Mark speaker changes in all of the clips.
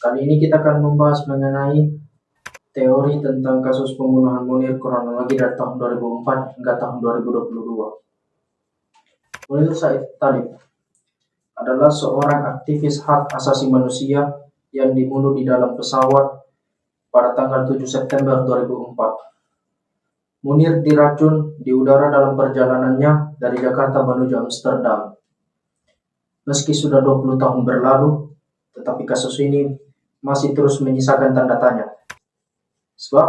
Speaker 1: Kali ini kita akan membahas mengenai teori tentang kasus pembunuhan Munir kronologi dari tahun 2004 hingga tahun 2022. Munir Said Talib adalah seorang aktivis hak asasi manusia yang dibunuh di dalam pesawat pada tanggal 7 September 2004. Munir diracun di udara dalam perjalanannya dari Jakarta menuju Amsterdam. Meski sudah 20 tahun berlalu, tetapi kasus ini masih terus menyisakan tanda tanya. Sebab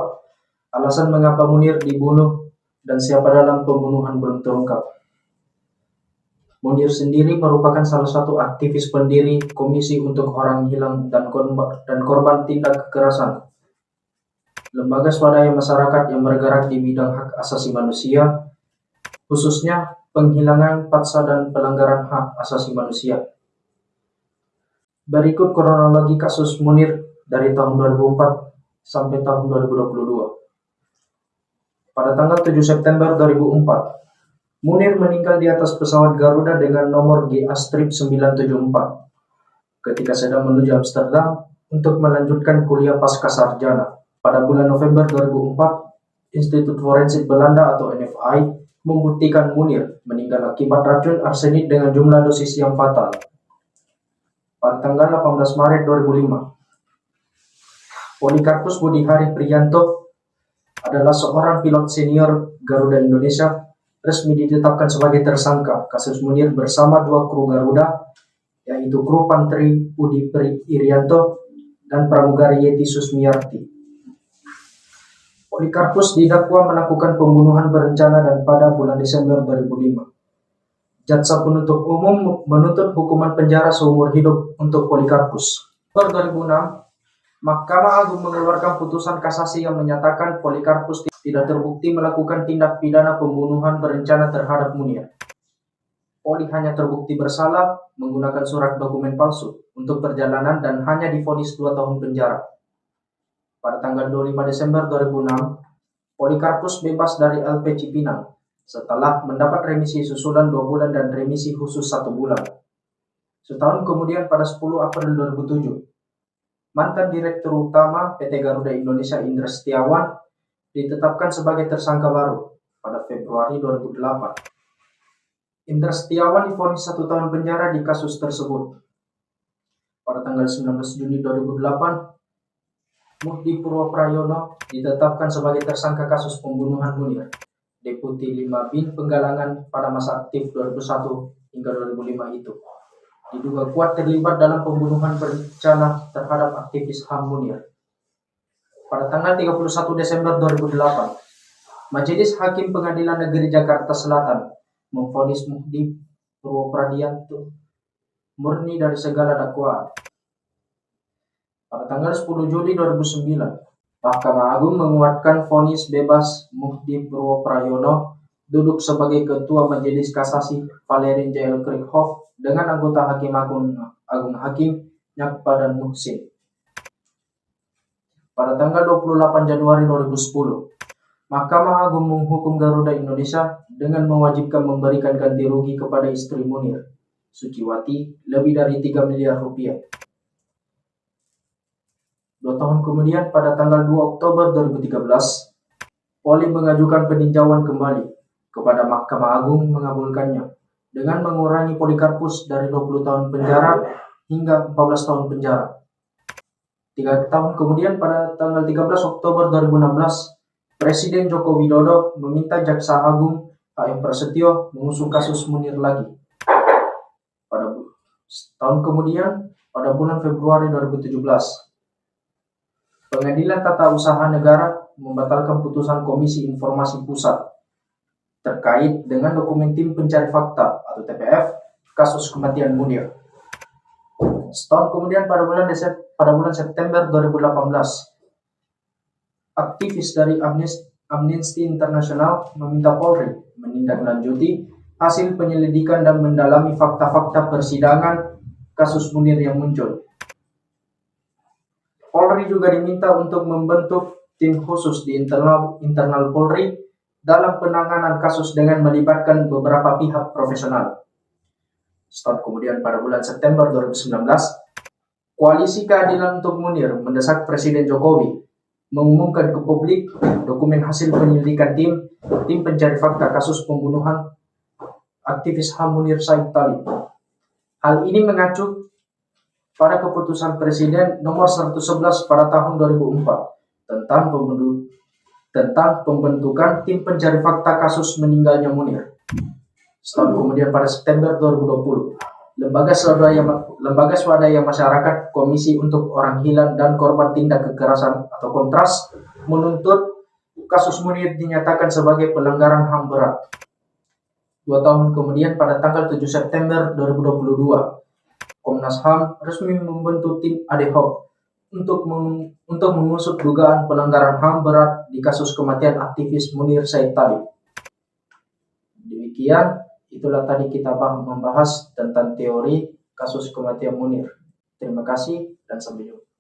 Speaker 1: alasan mengapa Munir dibunuh dan siapa dalam pembunuhan belum terungkap. Munir sendiri merupakan salah satu aktivis pendiri Komisi untuk Orang Hilang dan Korban Tindak Kekerasan, lembaga swadaya masyarakat yang bergerak di bidang hak asasi manusia, khususnya penghilangan paksa dan pelanggaran hak asasi manusia. Berikut kronologi kasus Munir dari tahun 2004 sampai tahun 2022. Pada tanggal 7 September 2004, Munir meninggal di atas pesawat Garuda dengan nomor GA-974 ketika sedang menuju Amsterdam untuk melanjutkan kuliah pasca sarjana. Pada bulan November 2004, Institut Forensik Belanda atau NFI membuktikan Munir meninggal akibat racun arsenik dengan jumlah dosis yang fatal. Pada tanggal 18 Maret 2005, Polikarpus Budihari Priyanto adalah seorang pilot senior Garuda Indonesia resmi ditetapkan sebagai tersangka kasus Munir bersama dua kru Garuda, yaitu kru Pantri Budi Irianto dan pramugari Yeti Susmiarti. Polikarpus didakwa melakukan pembunuhan berencana dan pada bulan Desember 2005. Jaksa penuntut umum menuntut hukuman penjara seumur hidup untuk Polikarpus. Pada 2006, Mahkamah Agung mengeluarkan putusan kasasi yang menyatakan Polikarpus tidak terbukti melakukan tindak pidana pembunuhan berencana terhadap Munir. Poli hanya terbukti bersalah menggunakan surat dokumen palsu untuk perjalanan dan hanya divonis 2 tahun penjara. Pada tanggal 25 Desember 2006, Polikarpus bebas dari LP Cipinang setelah mendapat remisi susulan 2 bulan dan remisi khusus 1 bulan. Setahun kemudian pada 10 April 2007, mantan Direktur Utama PT Garuda Indonesia Indra Setiawan ditetapkan sebagai tersangka baru pada Februari 2008. Indra Setiawan divonis 1 tahun penjara di kasus tersebut. Pada tanggal 19 Juni 2008, Muhdi Purwoprayono ditetapkan sebagai tersangka kasus pembunuhan Munir, Deputi 5 Bin Penggalangan pada masa aktif 2001 hingga 2005 itu. Diduga kuat terlibat dalam pembunuhan berencana terhadap aktivis HAM Munir. Pada tanggal 31 Desember 2008, Majelis Hakim Pengadilan Negeri Jakarta Selatan memvonis Muhdi Purwoprayono murni dari segala dakwaan. Pada tanggal 10 Juli 2009, Mahkamah Agung menguatkan vonis bebas Muhdi Purwoprayono duduk sebagai Ketua Majelis Kasasi Valerie J. L. Krieghoff dengan anggota Hakim Agung Hakim Nyakpa dan Muhsin. Pada tanggal 28 Januari 2010, Mahkamah Agung menghukum Garuda Indonesia dengan mewajibkan memberikan ganti rugi kepada istri Munir, Suciwati, lebih dari 3 miliar rupiah. 2 tahun kemudian, pada tanggal 2 Oktober 2013, Poli mengajukan peninjauan kembali kepada Mahkamah Agung mengabulkannya dengan mengurangi Polikarpus dari 20 tahun penjara hingga 14 tahun penjara. 3 tahun kemudian, pada tanggal 13 Oktober 2016, Presiden Joko Widodo meminta Jaksa Agung HM Prasetyo mengusung kasus Munir lagi. Pada tahun kemudian, pada bulan Februari 2017, Pengadilan Tata Usaha Negara membatalkan putusan Komisi Informasi Pusat terkait dengan dokumen Tim Pencari Fakta atau TPF kasus kematian Munir. Setahun kemudian, pada bulan September 2018, aktivis dari Amnesty International meminta Polri menindaklanjuti hasil penyelidikan dan mendalami fakta-fakta persidangan kasus Munir yang muncul. Polri juga diminta untuk membentuk tim khusus di internal Polri dalam penanganan kasus dengan melibatkan beberapa pihak profesional. Setahun kemudian, pada bulan September 2019, Koalisi Keadilan untuk Munir mendesak Presiden Jokowi mengumumkan ke publik dokumen hasil penyelidikan tim pencari fakta kasus pembunuhan aktivis HAM Munir Said Talib. Hal ini mengacu pada keputusan Presiden nomor 111 pada tahun 2004 tentang pembentukan tim pencari fakta kasus meninggalnya Munir. Setahun kemudian pada September 2020, Lembaga Swadaya Masyarakat Komisi untuk Orang Hilang dan Korban Tindak Kekerasan atau Kontras menuntut kasus Munir dinyatakan sebagai pelanggaran HAM berat. 2 tahun kemudian pada tanggal 7 September 2022, Komnas HAM resmi membentuk tim ad hoc untuk mengusut dugaan pelanggaran HAM berat di kasus kematian aktivis Munir Said Talib. Demikian, itulah tadi kita membahas tentang teori kasus kematian Munir. Terima kasih dan sampai jumpa.